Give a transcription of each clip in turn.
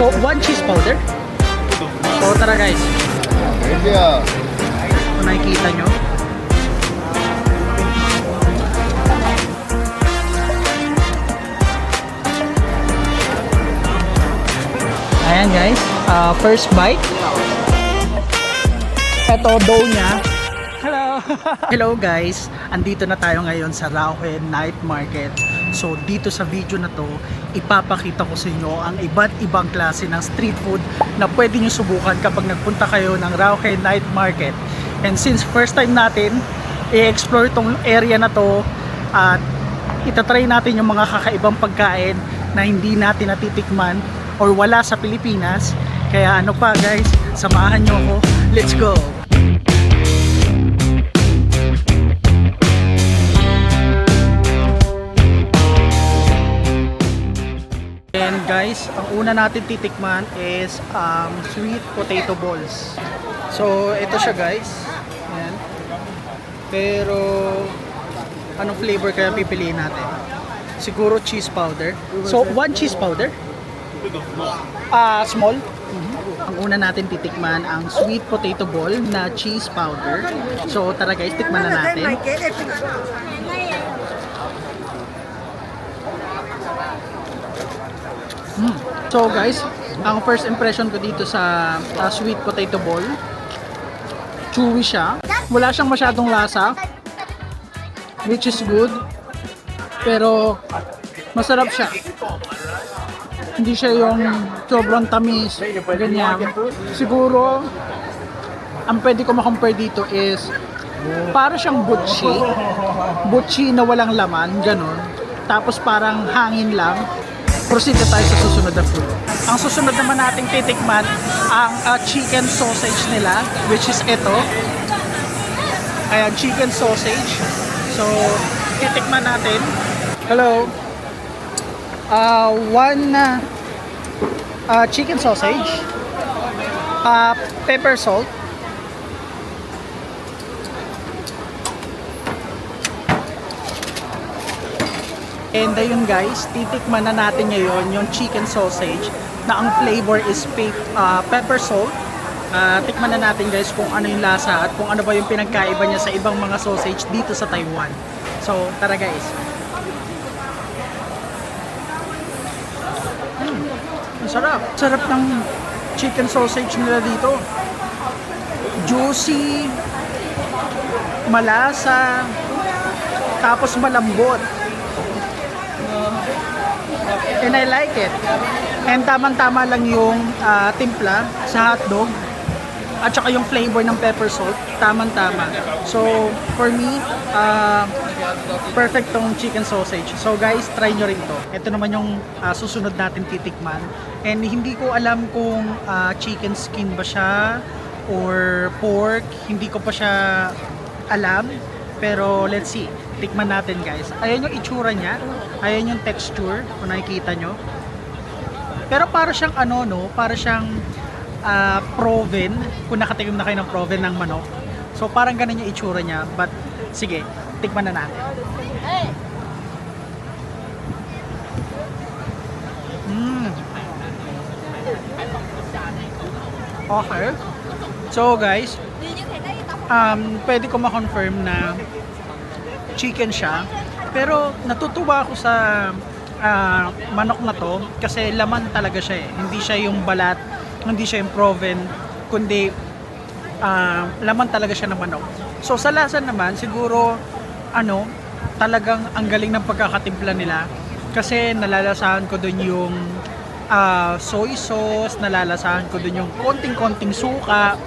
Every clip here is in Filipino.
So, 1 cheese powder. So, tara guys. Kung nakikita nyo. Ayan guys. First bite. Ito, dough niya. Hello! Hello guys! Andito na tayo ngayon sa Rauhen Night Market. So dito sa video na to, ipapakita ko sa inyo ang iba't ibang klase ng street food na pwede nyo subukan kapag nagpunta kayo ng Rauhen Night Market. And since first time natin i-explore itong area na to at itatry natin yung mga kakaibang pagkain na hindi natin natitikman or wala sa Pilipinas. Kaya ano pa guys, samahan nyo ako. Let's go! And guys, ang una natin titikman is sweet potato balls. So ito siya guys. Ayan. Pero anong flavor kaya pipiliin natin? Siguro cheese powder. So 1 cheese powder. Small. Ang una natin titikman ang sweet potato ball na cheese powder. So tara guys, tikman na natin. So guys, ang first impression ko dito sa sweet potato ball, chewy siya. Wala siyang masyadong lasa, which is good. Pero masarap siya. Hindi siya yung sobrang tamis, ganyan. Siguro, ang pwede ko makompare dito is para siyang butchi. Butchi na walang laman, ganun. Tapos parang hangin lang. Proceed na tayo sa susunod na food. Ang susunod naman nating titikman ang chicken sausage nila, which is ito. Ayan, chicken sausage. So, titikman natin. Hello. One chicken sausage, pepper salt, and ayun guys, titikman na natin ngayon yung chicken sausage na ang flavor is pepper salt. Tikman na natin guys kung ano yung lasa at kung ano ba yung pinagkaiba niya sa ibang mga sausage dito sa Taiwan. So tara guys. Sarap. Sarap ng chicken sausage nila dito. Juicy, malasa, tapos malambot. And I like it. And tamang-tama lang yung timpla sa hotdog at saka yung flavor ng pepper salt, tamang-tama. So, for me, perfect tong chicken sausage. So guys, try nyo rin to. Ito naman yung susunod natin titikman. And hindi ko alam kung chicken skin ba siya or pork. Hindi ko pa siya alam. Pero let's see. Tikman natin guys. Ayan yung itsura niya. Ayan yung texture kung nakikita nyo. Pero para siyang ano no, para siyang proven. Kung nakatikim na kayo ng proven ng manok. So parang ganun yung itsura niya. But sige, tikman na natin. Okay. So guys, pwede ko ma-confirm na chicken siya. Pero natutuwa ako sa manok na to kasi laman talaga siya eh. Hindi siya yung balat, hindi siya yung proven, kundi laman talaga siya ng manok. So sa lasa naman, siguro talagang ang galing ng pagkakatimpla nila kasi nalalasahan ko dun yung soy sauce, nalalasahan ko dun yung konting-konting suka,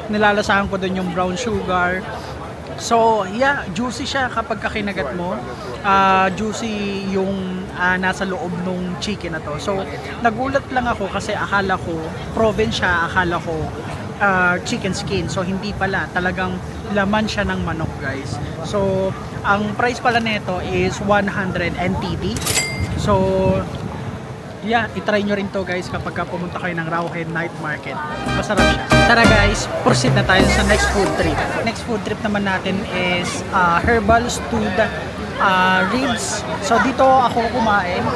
nalalasahan ko dun yung brown sugar. So yeah, juicy siya kapag kinagat mo. Juicy yung nasa loob nung chicken na to. So nagulat lang ako kasi akala ko proven siya, akala ko chicken skin. So hindi pala, talagang laman siya ng manok guys. So ang price pala nito is 100 NTD. So yeah, itry nyo rin to guys kapag pumunta kayo ng Rauhen Night Market. Masarap siya. Tara guys, proceed na tayo sa next food trip. Next food trip naman natin is herbal stewed ribs. So dito ako kumain.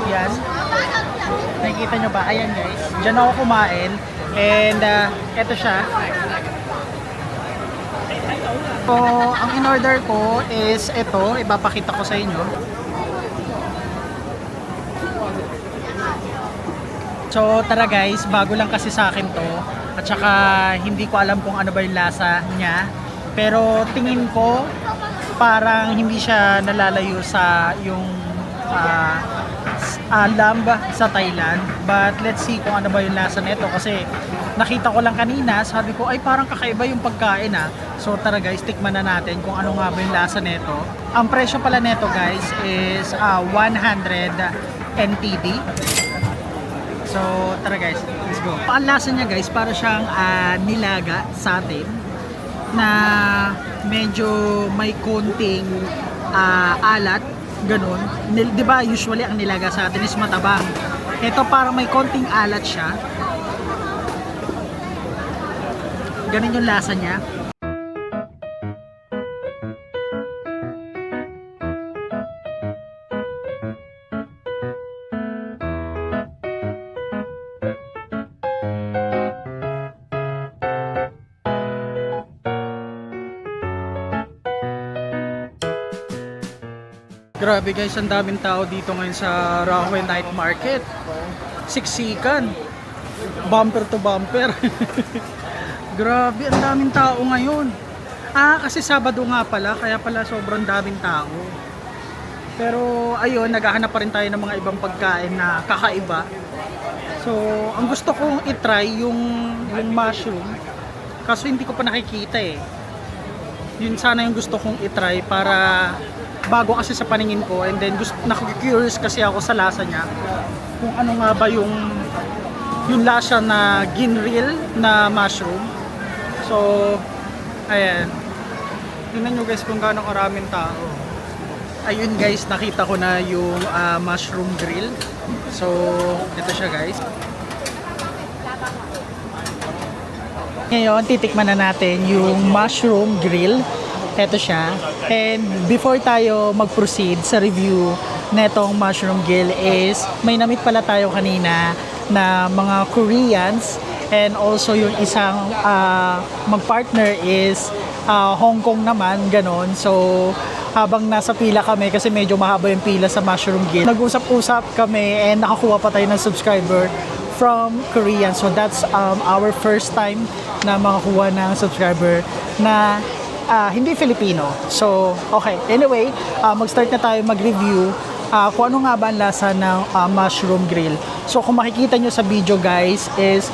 Yan. Nakikita nyo ba? Ayan guys. Diyan ako kumain. And eto siya. So, ang in-order ko is ito. Ipapakita ko sa inyo. So tara guys, bago lang kasi sa akin to. At saka hindi ko alam kung ano ba yung lasa niya. Pero tingin ko parang hindi siya nalalayo sa yung lamb sa Thailand. But let's see kung ano ba yung lasa nito kasi nakita ko lang kanina, sabi ko ay parang kakaiba yung pagkain ah. So tara guys, tikman na natin kung ano nga ba yung lasa nito. Ang presyo pala nito guys is 100 NTD. So tara guys, let's go. Ang lasa niya guys, para siyang nilaga sa atin na medyo may konting alat, ganun. Di ba usually ang nilaga sa atin is matabang. Ito parang may konting alat siya. Ganun yung lasa niya. Grabe guys, ang daming tao dito ngayon sa Rahway Night Market. Siksikan. Bumper to bumper. Grabe, ang daming tao ngayon. Kasi Sabado nga pala, kaya pala sobrang daming tao. Pero ayun, naghahanap pa rin tayo ng mga ibang pagkain na kakaiba. So, ang gusto kong itry yung mushroom. Kaso hindi ko pa nakikita eh. Yun sana yung gusto kong itry para bago kasi sa paningin ko, and then naku-curious kasi ako sa lasa niya kung ano nga ba yung lasa na ginril na mushroom. So ayan, tingnan nyo guys kung gaano karaming tao. Ayun guys, nakita ko na yung mushroom grill. So ito siya guys. Ngayon titikman na natin yung mushroom grill. Ito siya. And before tayo mag-proceed sa review netong mushroom grill is may namit pala tayo kanina na mga Koreans, and also yung isang mag-partner is Hong Kong naman, ganon. So habang nasa pila kami, kasi medyo mahaba yung pila sa mushroom grill, nag-usap-usap kami and nakakuha pa tayo ng subscriber from Korean. So that's our first time na makakuha ng subscriber na hindi Filipino. So, okay. Anyway, mag-start na tayo mag-review kung ano nga ba ang lasa ng mushroom grill. So, kung makikita nyo sa video guys is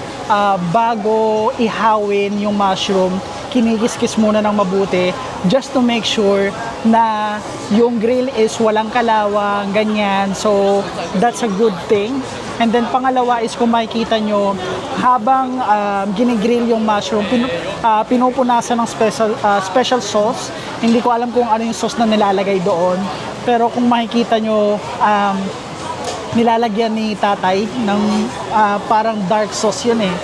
bago ihawin yung mushroom, kinikiskis muna ng mabuti just to make sure na yung grill is walang kalawang, ganyan. So, that's a good thing. And then pangalawa is kung makikita nyo, habang ginigrill yung mushroom, pinupunasan ng special sauce. Hindi ko alam kung ano yung sauce na nilalagay doon. Pero kung makikita nyo, nilalagyan ni tatay ng parang dark sauce yun eh.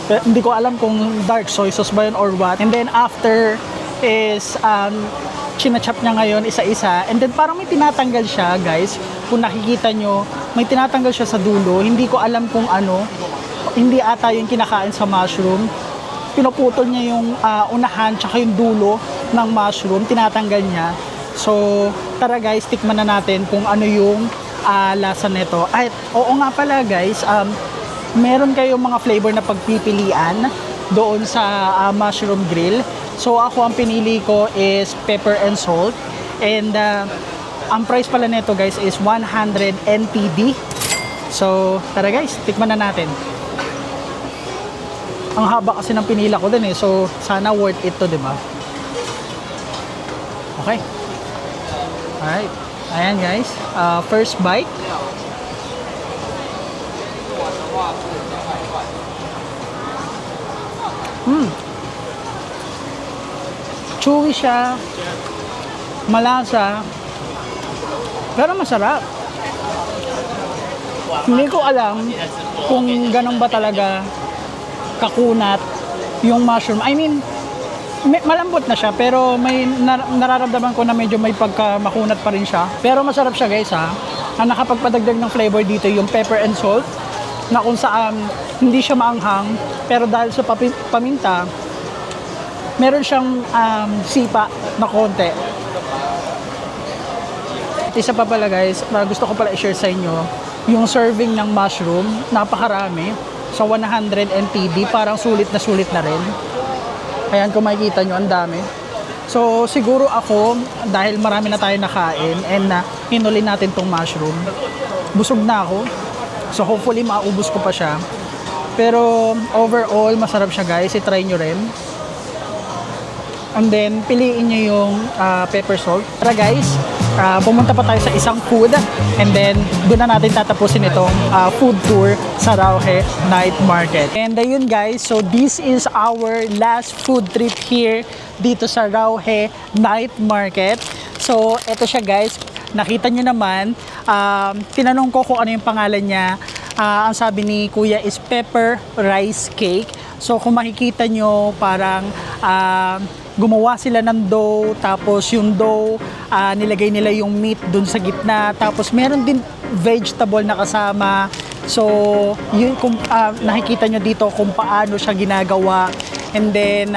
Pero hindi ko alam kung dark soy sauce ba yun or what. And then after is chinachop niya ngayon isa-isa. And then parang may tinatanggal siya guys. Kung nakikita nyo, may tinatanggal siya sa dulo. Hindi ko alam kung ano. Hindi ata yung kinakain sa mushroom. Pinuputol niya yung unahan tsaka yung dulo ng mushroom. Tinatanggal niya. So tara guys, tikman na natin kung ano yung lasa nito. Ay, oo nga pala guys, meron kayong mga flavor na pagpipilian doon sa mushroom grill. So ako ang pinili ko is pepper and salt. And ang price pala nito guys is 100 NTD. So tara guys, tikman na natin. Ang haba kasi ng pinila ko din eh. So sana worth it to, di ba? Okay. Alright. Ayan guys, first bite. Chewy siya, malasa, pero masarap. Hindi ko alam kung ganun ba talaga kakunat yung mushroom. I mean, malambot na siya, pero may nararamdaman ko na medyo may pagka-makunat pa rin siya. Pero masarap siya guys ha. Ang nakapagpadagdag ng flavor dito yung pepper and salt. na kung saan hindi siya maanghang, pero dahil sa paminta, meron siyang sipa na konti. Isa pa pala guys, gusto ko pala i-share sa inyo, yung serving ng mushroom, napakarami. So 100 NTD, parang sulit na rin. Ayan, kung makikita nyo, ang dami. So siguro ako, dahil marami na tayo nakain and hinuli natin tong mushroom, busog na ako. So hopefully maubos ko pa siya. Pero overall, masarap siya guys, i-try nyo rin. And then, piliin nyo yung pepper salt. Tara guys, pumunta pa tayo sa isang food. And then, doon na natin tatapusin itong food tour sa Rauhe Night Market. And ayun guys, so this is our last food trip here dito sa Rauhe Night Market. So, eto siya guys. Nakita nyo naman, tinanong ko kung ano yung pangalan niya. Ang sabi ni Kuya is pepper rice cake. So, kung makikita nyo, parang gumawa sila ng dough, tapos yung dough, nilagay nila yung meat dun sa gitna, tapos meron din vegetable na kasama. So, yun, kung nakikita nyo dito kung paano siya ginagawa. And then,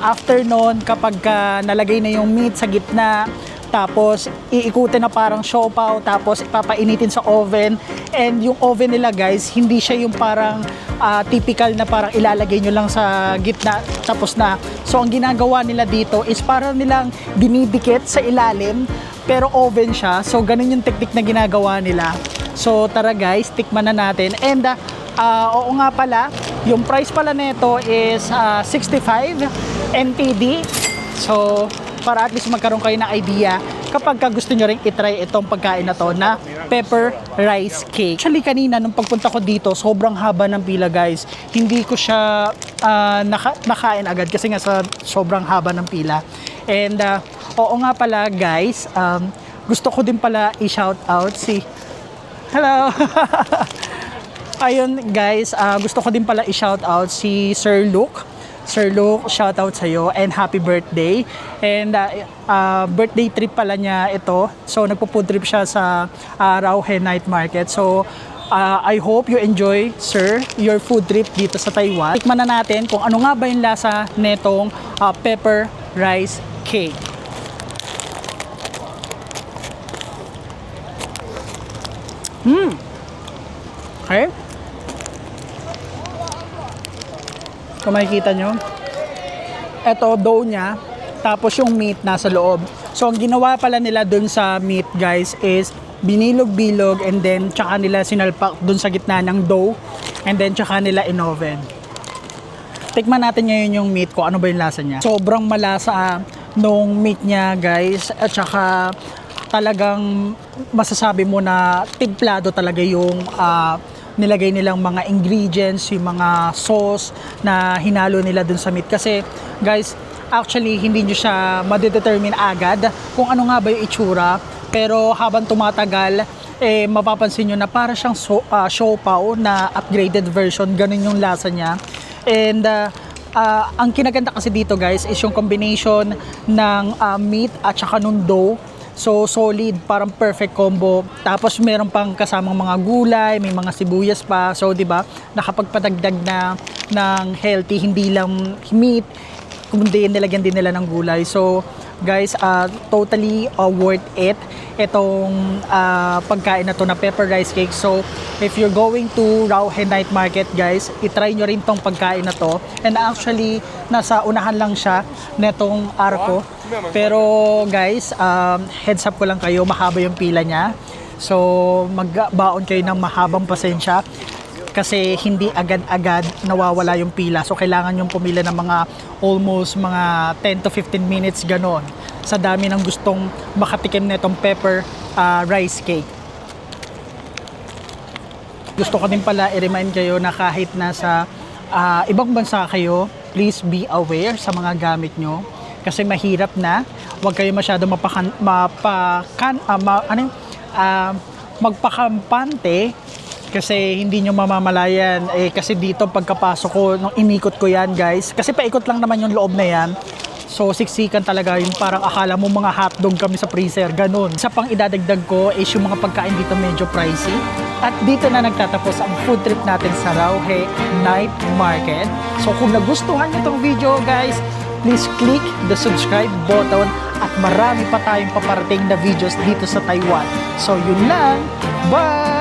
after nun, kapag nalagay na yung meat sa gitna, tapos iikutin na parang siopaw, tapos ipapainitin sa oven. And yung oven nila guys, hindi siya yung parang typical na parang ilalagay nyo lang sa gitna tapos na. So ang ginagawa nila dito is parang nilang dinidikit sa ilalim, pero oven siya. So ganun yung technique na ginagawa nila. So tara guys, tikman na natin. And oo nga pala, yung price pala nito is 65 NTD. So para at least magkaroon kayo ng idea kapag gusto nyo rin itry itong pagkain na to na pepper rice cake. Actually kanina nung pagpunta ko dito, sobrang haba ng pila guys. Hindi ko siya nakain agad kasi nga sa sobrang haba ng pila. And oo nga pala guys, gusto ko din pala i-shout out si hello. Ayun guys, gusto ko din pala i-shout out si Sir Luke. Sir Luke, shout out sa'yo and happy birthday. And birthday trip pala niya ito. So nagpo-food trip siya sa Rauhe Night Market. So I hope you enjoy, sir, your food trip dito sa Taiwan. Tikman na natin kung ano nga ba yung lasa netong pepper rice cake. Okay. Kung makikita nyo, ito dough niya, tapos yung meat nasa loob. So ang ginawa pala nila dun sa meat guys is binilog-bilog and then tsaka nila sinalpak dun sa gitna ng dough and then tsaka nila in oven. Tikman natin ngayon yung meat ko, ano ba yung lasa niya. Sobrang malasa nung meat niya guys, at tsaka talagang masasabi mo na timplado talaga yung nilagay nilang mga ingredients, yung mga sauce na hinalo nila dun sa meat. Kasi guys, actually hindi nyo siya madedetermine agad kung ano nga ba yung itsura. Pero habang tumatagal, mapapansin nyo na para siyang siopaw na upgraded version. Ganun yung lasa niya. And ang kinaganda kasi dito guys is yung combination ng meat at saka nung dough. So solid, parang perfect combo. Tapos meron pang kasamang mga gulay, may mga sibuyas pa. So 'di ba, nakapagpadagdag na ng healthy, hindi lang meat, kundi nilagyan din nila ng gulay. So guys, totally worth it itong pagkain na to na pepper rice cake. So if you're going to Rauhe Night Market guys, itry nyo rin tong pagkain na to. And actually nasa unahan lang siya netong arko. Pero guys, heads up ko lang kayo, mahaba yung pila niya. So magbaon kayo ng mahabang pasensya kasi hindi agad-agad nawawala yung pila. So kailangan yung pumila ng mga almost mga 10 to 15 minutes ganon sa dami ng gustong makatikim netong pepper rice cake. Gusto ko din pala i-remind kayo na kahit nasa ibang bansa kayo, please be aware sa mga gamit nyo. Kasi mahirap na, huwag kayo masyado magpakampante kasi hindi nyo mamamalayan. Kasi dito pagkapasok ko, nung inikot ko yan guys, kasi paikot lang naman yung loob na yan. So siksikan talaga yung parang akala mo mga hotdog kami sa freezer, ganun. Isa pang idadagdag ko is yung mga pagkain dito medyo pricey. At dito na nagtatapos ang food trip natin sa Rauhe Night Market. So kung nagustuhan nyo itong video guys, please click the subscribe button at marami pa tayong paparating na videos dito sa Taiwan. So yun lang. Bye!